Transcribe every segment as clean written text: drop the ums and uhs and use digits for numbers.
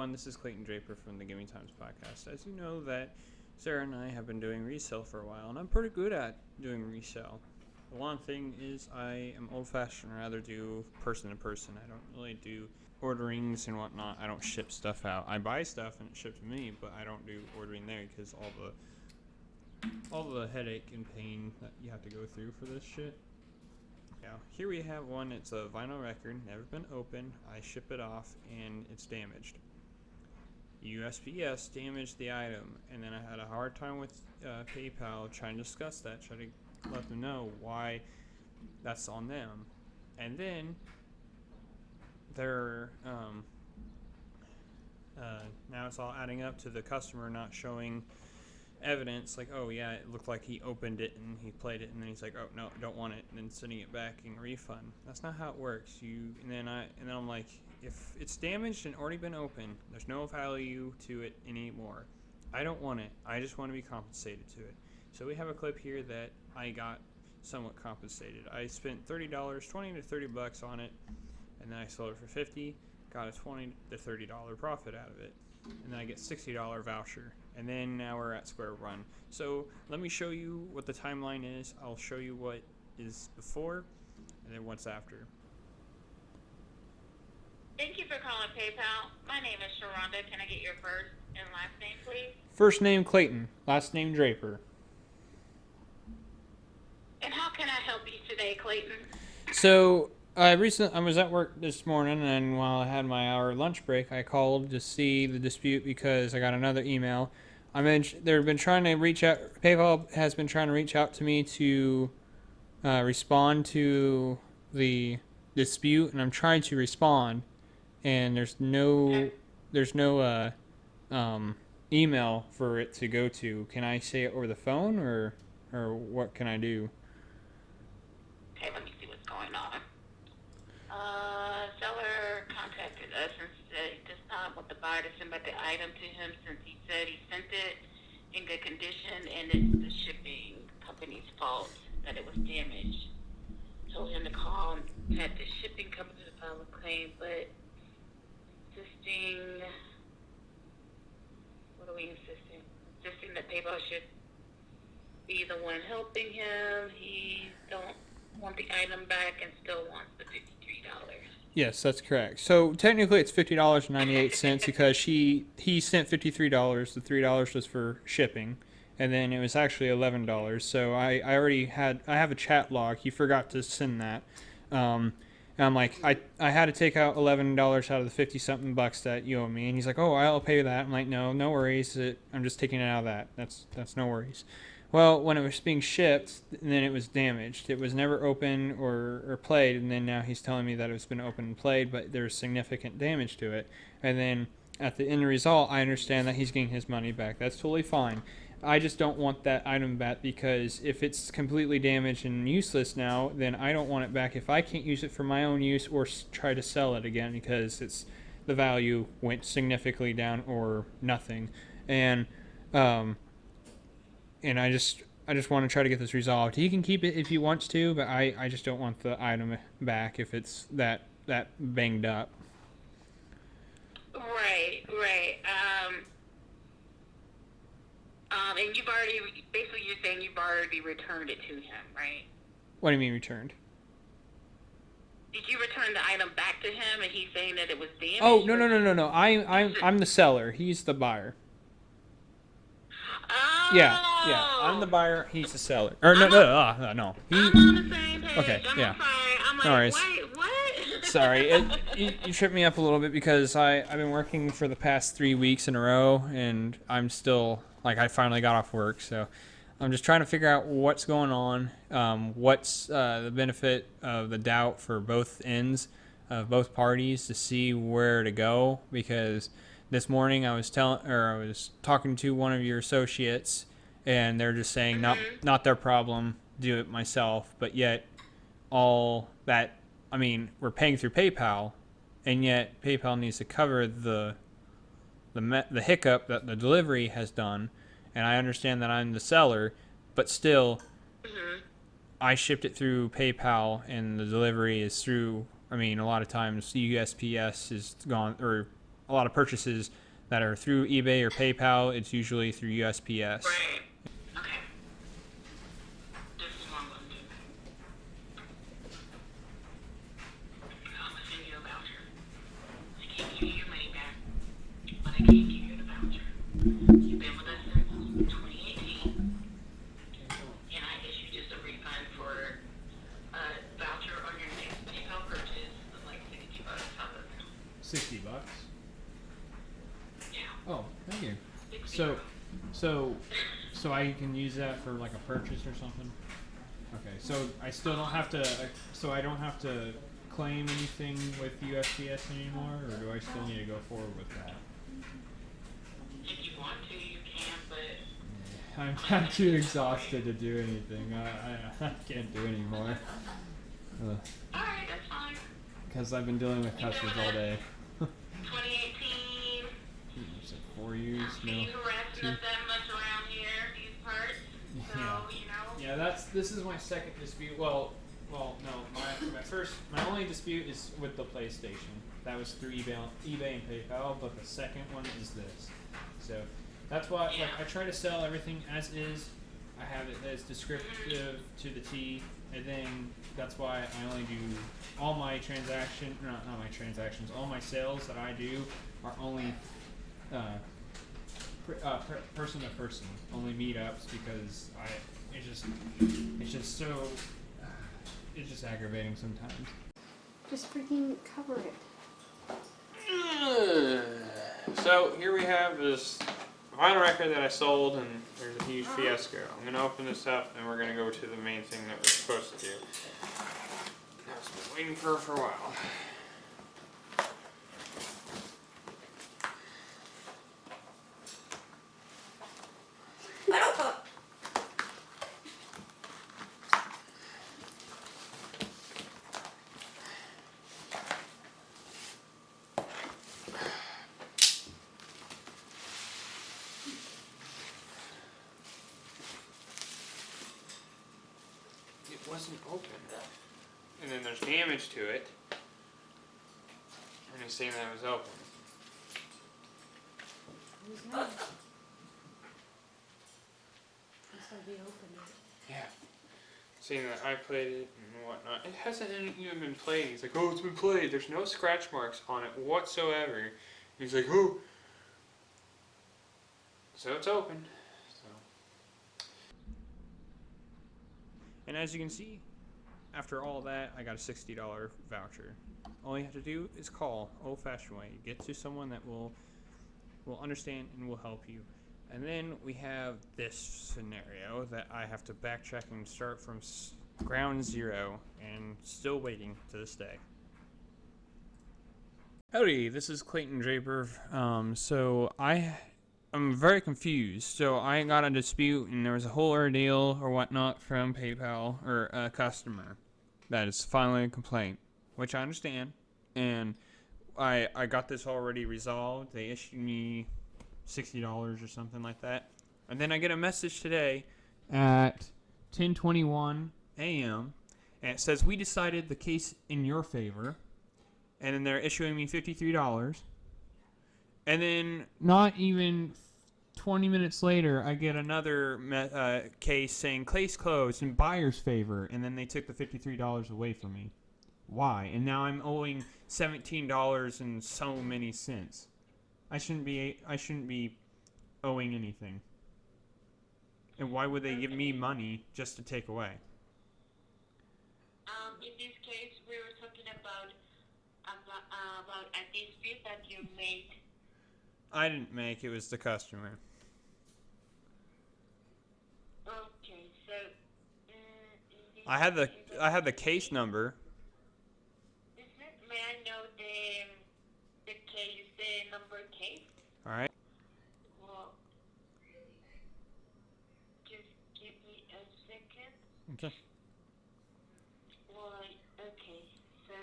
everyone, this is Clayton Draper from the Giving Times podcast. As you know, that Sarah and I have been doing resale for a while, and I'm pretty good at doing resale. The one thing is I am old-fashioned and rather do person-to-person. I don't really do orderings and whatnot. I don't ship stuff out. I buy stuff and it ships to me, but I don't do ordering there because all the headache and pain that you have to go through for this shit. Yeah, here we have one. It's a vinyl record, never been opened. I ship it off and it's damaged. USPS damaged the item, and then I had a hard time with PayPal trying to discuss that, try to let them know why that's on them. And then they're now it's all adding up to the customer not showing evidence, like, oh yeah, it looked like he opened it and he played it, and then he's like, oh no, don't want it, and then sending it back in a refund. That's not how it works. And then I'm like, if it's damaged and already been opened, there's no value to it anymore. I don't want it. I just want to be compensated to it. So we have a clip here that I got somewhat compensated. I spent $30, $20 to $30 on it, and then I sold it for $50, got a $20 to $30 profit out of it, and then I get $60 voucher. And then now we're at square one. So let me show you what the timeline is. I'll show you what is before and then what's after. Thank you for calling PayPal. My name is Sharonda. Can I get your first and last name, please? First name Clayton, last name Draper. And how can I help you today, Clayton? So I was at work this morning, and while I had my hour lunch break, I called to see the dispute because I got another email. They've been trying to reach out. PayPal has been trying to reach out to me to respond to the dispute, and I'm trying to respond, and there's no email for it to go to. Can I say it over the phone, or what can I do? Okay, let me see what's going on. Seller contacted us and said he does not want the buyer to send back the item to him since he said he sent it in good condition and it's the shipping company's fault that it was damaged. Told him to call and had the shipping company to file a claim, but what are we insisting? Insisting that PayPal should be the one helping him. He don't want the item back and still wants the $53. Yes, that's correct. So technically it's $50.98 because he sent $53. The $3 was for shipping, and then it was actually $11. So I have a chat log. He forgot to send that. And I'm like, I had to take out $11 out of the 50 something bucks that you owe me, and he's like, oh, I'll pay that. I'm like, no worries. I'm just taking it out of that. That's no worries. Well, when it was being shipped, and then it was damaged. It was never open or played, and then now he's telling me that it's been opened and played, but there's significant damage to it. And then at the end result, I understand that he's getting his money back. That's totally fine. I just don't want that item back because if it's completely damaged and useless now, then I don't want it back if I can't use it for my own use or try to sell it again because the value went significantly down or nothing. And I just want to try to get this resolved. He can keep it if he wants to, but I just don't want the item back if it's that banged up. Right. And you're saying you've already returned it to him, right? What do you mean returned? Did you return the item back to him and he's saying that it was damaged? Oh, no. I'm the seller. He's the buyer. Oh. Yeah. I'm the buyer. He's the seller. Or no. I'm on the same page. Okay, yeah. I'm sorry. I'm like, No worries. wait, what? Sorry, you tripped me up a little bit because I've been working for the past 3 weeks in a row, and I'm still, I finally got off work, so I'm just trying to figure out what's going on, what's the benefit of the doubt for both ends of both parties to see where to go, because this morning I was talking to one of your associates, and they're just saying not their problem, do it myself, but yet all that, we're paying through PayPal, and yet PayPal needs to cover the hiccup that the delivery has done, and I understand that I'm the seller, but still, I shipped it through PayPal, and the delivery is through, a lot of times USPS is gone, or a lot of purchases that are through eBay or PayPal, it's usually through USPS. Right. Okay. This is what I'm gonna do. I'm gonna send you a voucher. I can't give you your money back, but I can give you the voucher. You've been with us since 2018, and I issue just a refund for a voucher on your next PayPal purchase of like $60. How does that sound? $60. Yeah. Oh, thank you. 60. So I can use that for like a purchase or something. Okay, so I still don't have to. So I don't have to claim anything with USPS anymore, or do I still need to go forward with that? If you want to, you can, but I'm too exhausted to do anything. I can't do anymore. alright, that's fine. Because I've been dealing with customers all day. 2018. It's like 4 years now. You harassing us that much around here, these parts. So, Yeah. you know. Yeah, this is my second dispute. Well, no, my only dispute is with the PlayStation. That was through eBay and PayPal, but the second one is this. So that's why, like, I try to sell everything as is. I have it as descriptive to the T, and then that's why I only do all my all my sales that I do are only person to person, only meetups, because it's just aggravating sometimes. Just freaking cover it. So here we have this vinyl record that I sold, and there's a huge fiasco. I'm gonna open this up, and we're gonna go to the main thing that we're supposed to do. I've been waiting for a while. It wasn't open. And then there's damage to it. And he's saying that it was open. Who's not? Looks like they opened it. Yeah. Saying that I played it and whatnot. It hasn't even been played. He's like, oh, it's been played. There's no scratch marks on it whatsoever. He's like, oh. So it's open. So. And as you can see, after all that, I got a $60 voucher. All you have to do is call, old-fashioned way. Get to someone that will understand and will help you. And then we have this scenario that I have to backtrack and start from ground zero, and still waiting to this day. Howdy, this is Clayton Draper. So I'm very confused. So I got a dispute, and there was a whole ordeal or whatnot from PayPal or a customer that is filing a complaint, which I understand. And I got this already resolved. They issued me $60 or something like that. And then I get a message today at 10:21 a.m. and it says, we decided the case in your favor. And then they're issuing me $53. And then not even 20 minutes later, I get another case saying case closed in buyer's favor. And then they took the $53 away from me. Why? And now I'm owing $17 and so many cents. I shouldn't be owing anything. And why would they give me money just to take away? In this case, we were talking about a dispute that you made. I didn't make, it was the customer. Okay, so I had the case number. may I know the case, the number case? All right. Well, just give me a second. Okay. Well, okay, so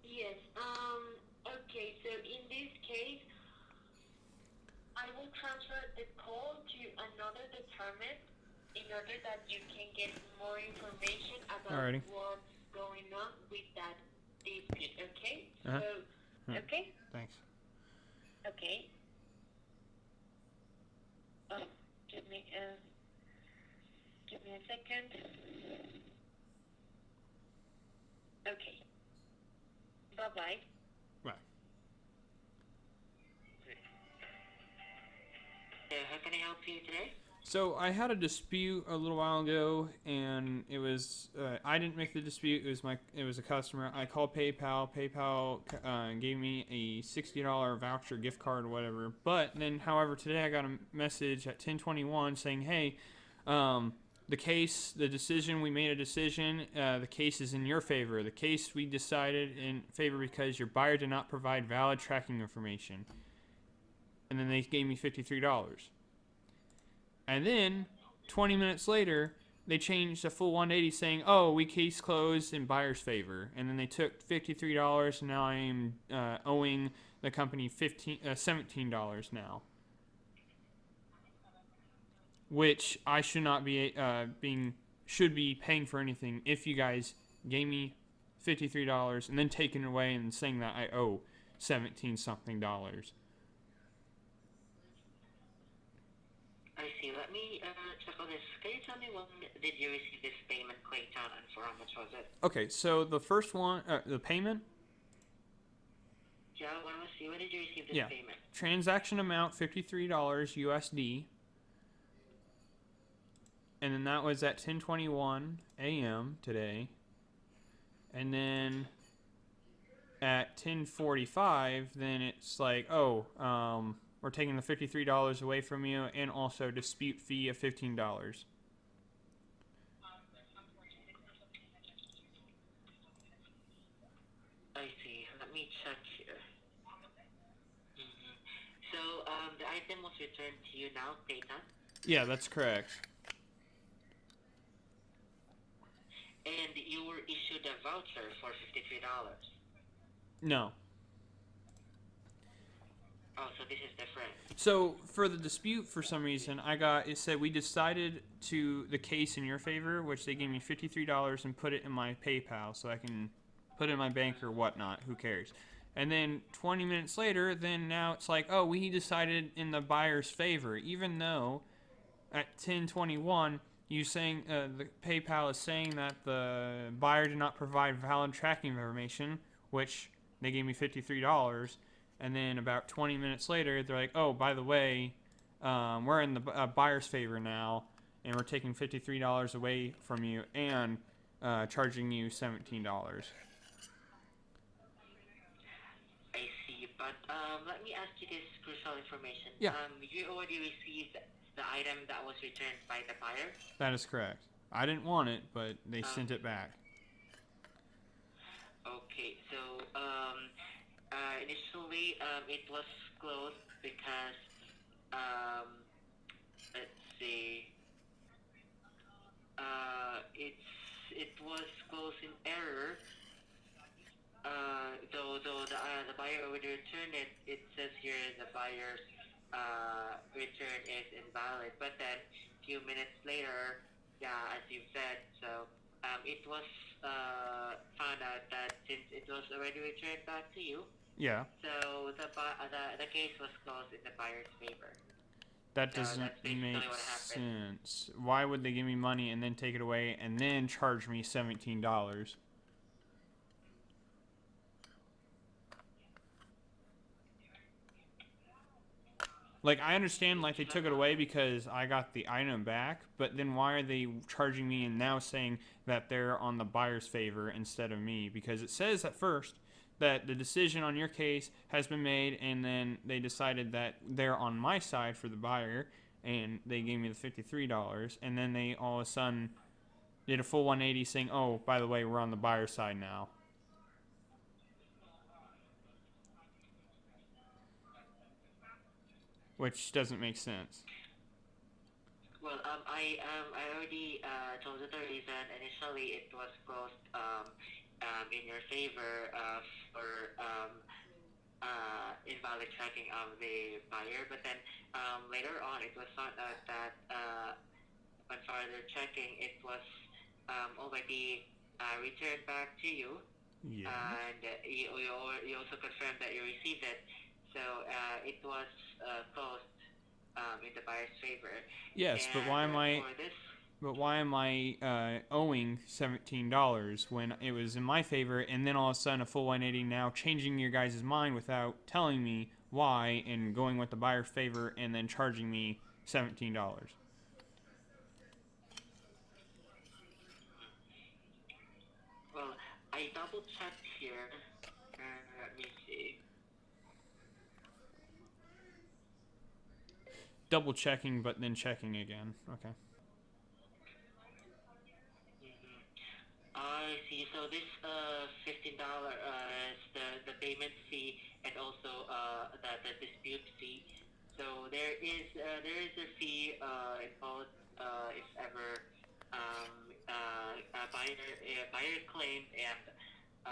yes, okay, so in this case, I will transfer the call to another department in order that you can get more information about Alrighty. what's going on with that dispute, okay? Uh-huh. So, okay? Thanks. Okay. Oh, give me a second. Okay. Bye-bye. Right. How can I help you today? So I had a dispute a little while ago, and it was I didn't make the dispute. It was a customer. I called PayPal. PayPal gave me a $60 voucher, gift card, or whatever. But then, however, today I got a message at 10:21 saying, "Hey, the decision we made a decision. The case is in your favor. The case we decided in favor because your buyer did not provide valid tracking information." And then they gave me $53. And then 20 minutes later, they changed a full 180 saying, "Oh, we case closed in buyer's favor." And then they took $53, and now I am owing the company $17 now, which I should not be should be paying for anything if you guys gave me $53 and then taking it away and saying that I owe 17 something dollars. I see. Let me check on this. Can you tell me when did you receive this payment, Clayton, and for how much was it? Okay, so the first one, the payment. Yeah, when did you receive this payment? Transaction amount $53 USD. And then that was at 10:21 a.m. today. And then at 10:45, then it's like, "Oh, we're taking the $53 away from you and also dispute fee of $15." I see. Let me check here. So, the item was returned to you now, Clayton? Yeah, that's correct. And you were issued a voucher for $53. No. Oh, so this is different. So for the dispute, for some reason, it said we decided to the case in your favor, which they gave me $53 and put it in my PayPal so I can put it in my bank or whatnot. Who cares? And then 20 minutes later, then now it's like, "Oh, we decided in the buyer's favor," even though at 10:21 you saying the PayPal is saying that the buyer did not provide valid tracking information, which they gave me $53. And then about 20 minutes later, they're like, "Oh, by the way, we're in the buyer's favor now, and we're taking $53 away from you and charging you $17." I see, but let me ask you this crucial information. Yeah. You already received the item that was returned by the buyer? That is correct. I didn't want it, but they sent it back. Okay, so initially it was closed because let's see, it was closed in error. Though the buyer already returned it, it says here the buyer's return is invalid. But then a few minutes later, yeah, as you said, so it was found out that since it was already returned back to you, Yeah. so the case was closed in the buyer's favor. That So doesn't that's basically make what happened. sense. Why would they give me money and then take it away and then charge me $17? Like, I understand, like, they took it away because I got the item back, but then why are they charging me and now saying that they're on the buyer's favor instead of me? Because it says at first that the decision on your case has been made, and then they decided that they're on my side for the buyer, and they gave me the $53, and then they all of a sudden did a full 180 saying, "Oh, by the way, we're on the buyer's side now." Which doesn't make sense. Well, I already told you the reason. Initially, it was closed in your favor for invalid tracking of the buyer. But then later on, it was found out that on further checking, it was already returned back to you, Yeah. and you also confirmed that you received it. So it was closed in the buyer's favor. Yes, but why And am I? for this, But why am I owing $17 when it was in my favor, and then all of a sudden a full 180 now changing your guys' mind without telling me why and going with the buyer's favor and then charging me $17? well, I double checked here. Let me see. Double checking, but then checking again. Okay. Mm-hmm. I see. So this $15 is the payment fee and also the dispute fee. So there is a fee imposed if ever a buyer claimed uh,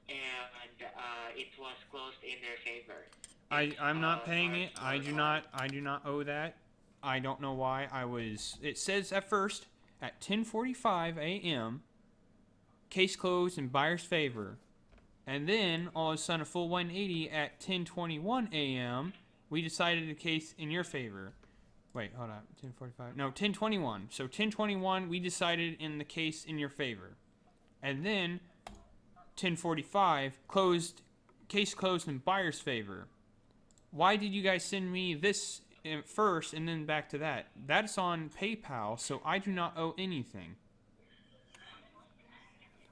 and it was closed in their favor. It's I'm not paying it. charged or I do not owe that. I don't know why I was. It says at first at 10:45 a.m. case closed in buyer's favor. And then all of a sudden a full 180 at 10:21 a.m. we decided the case in your favor. Wait, hold on. 10:45. No, 10:21. So 10:21 we decided in the case in your favor. And then 10:45 case closed in buyer's favor. Why did you guys send me this first and then back to that? That's on PayPal, so I do not owe anything.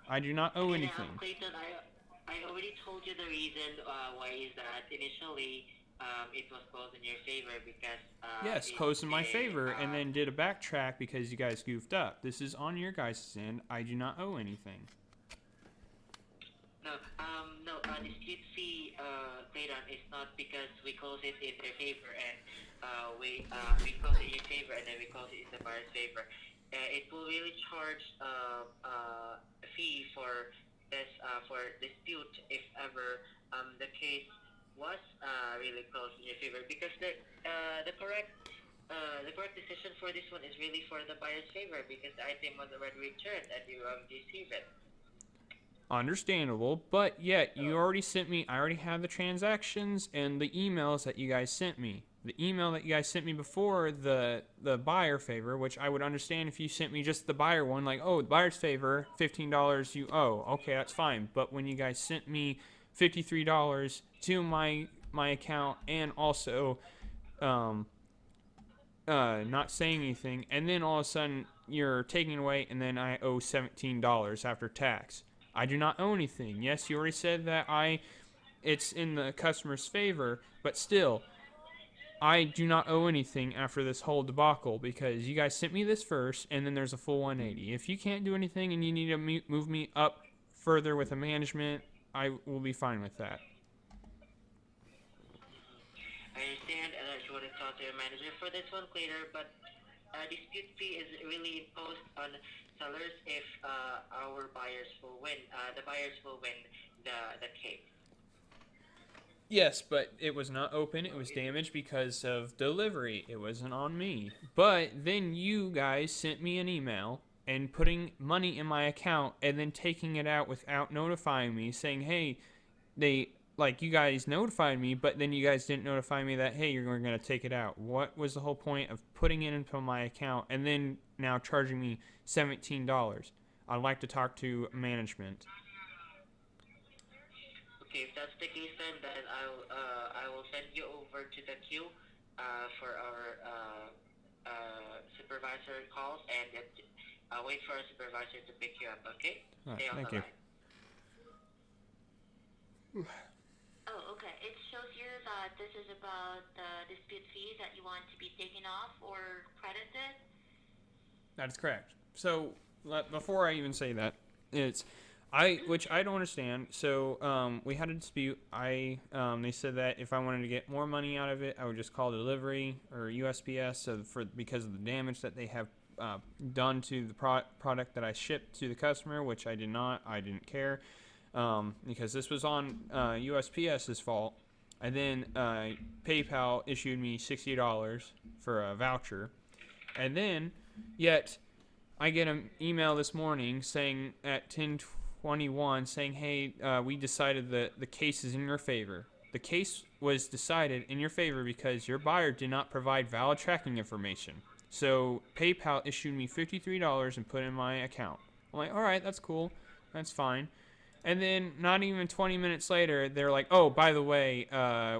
I do not owe And anything. Clayton, I already told you the reason why is that initially it was closed in your favor because Yes, it closed in my they favor, and then did a backtrack because you guys goofed up. This is on your guys' end. I do not owe anything. no dispute fee Clayton is not because we close it in their favor and we close it in your favor and then we close it in the buyer's favor. It will really charge a fee for this for dispute if ever the case was really close in your favor because the correct decision for this one is really for the buyer's favor because the item was already returned and you have received it. Understandable, but yet you already sent me. I already have the transactions and the emails that you guys sent me. The email that you guys sent me before the buyer favor, which I would understand if you sent me just the buyer one, like, oh, the buyer's favor, $15 you owe. Okay, that's fine. But when you guys sent me $53 to my account and also not saying anything, and then all of a sudden you're taking it away, and then I owe $17 after tax. I do not owe anything. Yes, you already said that it's in the customer's favor, but still, I do not owe anything after this whole debacle because you guys sent me this first, and then there's a full 180. If you can't do anything and you need to move me up further with the management, I will be fine with that. I understand that you want to talk to your manager for this one later, but dispute fee is really imposed on sellers if our buyers will win. The buyers will win the case. Yes, but it was not open. It was damaged because of delivery. It wasn't on me. But then you guys sent me an email and putting money in my account and then taking it out without notifying me, saying, hey, you guys notified me, but then you guys didn't notify me that, hey, you're going to take it out. What was the whole point of putting it into my account and then now charging me $17? I'd like to talk to management. Okay, if that's the case, then I will send you over to the queue for our supervisor calls and wait for our supervisor to pick you up. Okay? All right, Stay on thank the you. line. Oh, okay. It shows here that this is about the dispute fee that you want to be taken off or credited. That is correct. So before I even say that, which I don't understand. So we had a dispute. They said that if I wanted to get more money out of it, I would just call delivery or USPS because of the damage that they have done to the product that I shipped to the customer, which I did not. I didn't care because this was on USPS's fault. And then PayPal issued me $60 for a voucher, and then yet I get an email this morning saying at 10:21 saying, "Hey, we decided that the case is in your favor. The case was decided in your favor because your buyer did not provide valid tracking information. So PayPal issued me $53 and put it in my account." I'm like, "All right, that's cool. That's fine." And then not even 20 minutes later, they're like, "Oh, by the way,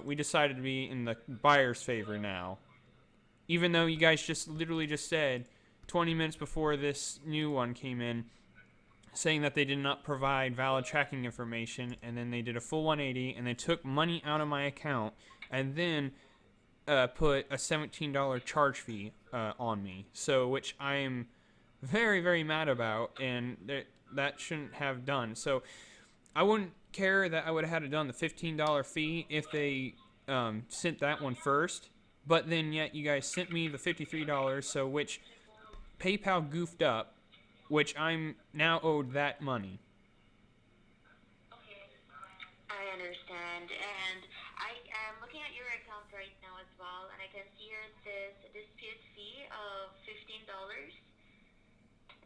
we decided to be in the buyer's favor now." Even though you guys just literally just said 20 minutes before this new one came in, saying that they did not provide valid tracking information, and then they did a full 180, and they took money out of my account, and then put a $17 charge fee on me. So, which I am very, very mad about, and that shouldn't have done. So, I wouldn't care that I would have had to done the $15 fee if they sent that one first. But then yet you guys sent me the $53, so which PayPal goofed up, which I'm now owed that money. I understand, and I am looking at your account right now as well, and I can see here this dispute fee of $15.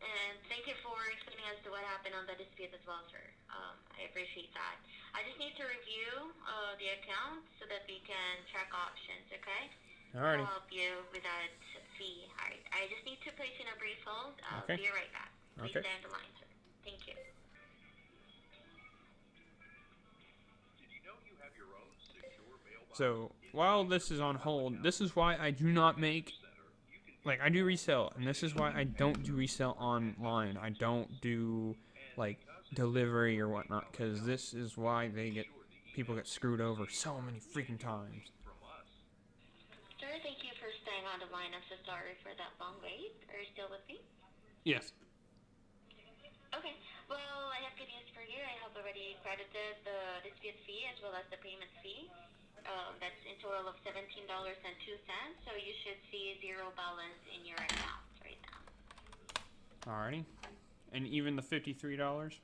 And thank you for explaining as to what happened on the dispute as well, sir. I appreciate that. I just need to review the account so that we can track options, okay? Alrighty. I'll help you with that fee. Alright, I just need to place you in a brief hold. I'll Okay. be right back. Please Okay. stay on the line, sir. Thank you. So while this is on hold, this is why I do not make, like, I do resell, and this is why I don't do resell online. I don't do like delivery or whatnot, because this is why people get screwed over so many freaking times. Sir, thank you for staying on the line. I'm so sorry for that long wait. Are you still with me? Yes. Okay. Well, I have good news for you. I have already credited the dispute fee as well as the payment fee. That's in total of $17.02. So you should see zero balance in your account right now. Alrighty. And even the $53?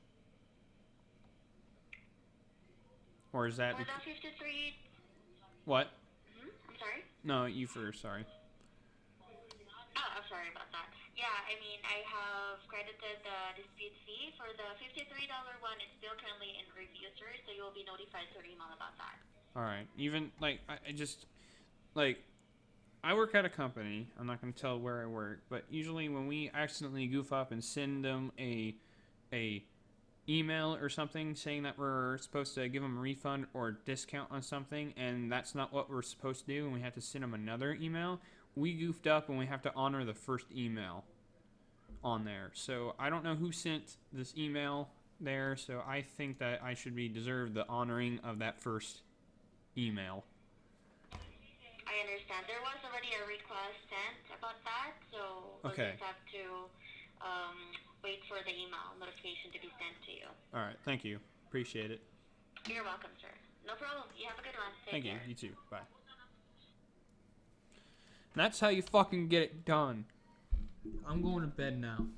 Or is that For the 53. what? I'm sorry. No, you first. Sorry. Oh, I'm sorry about that. Yeah, I mean, I have credited the dispute fee. For the $53 one, it's still currently in review, sir, so you will be notified through email about that. All right. Even like I just like I work at a company. I'm not going to tell where I work, but usually when we accidentally goof up and send them a email or something saying that we're supposed to give them a refund or discount on something, and that's not what we're supposed to do, and we have to send them another email, we goofed up and we have to honor the first email on there. So I don't know who sent this email there, so I think that I should be deserved the honoring of that first email. I understand. There was already a request sent about that, so we'll Okay. just have to wait for the email notification to be sent to you. All right. Thank you. Appreciate it. You're welcome, sir. No problem. You have a good one. Take Thank care. you. You too. Bye. And that's how you fucking get it done. I'm going to bed now.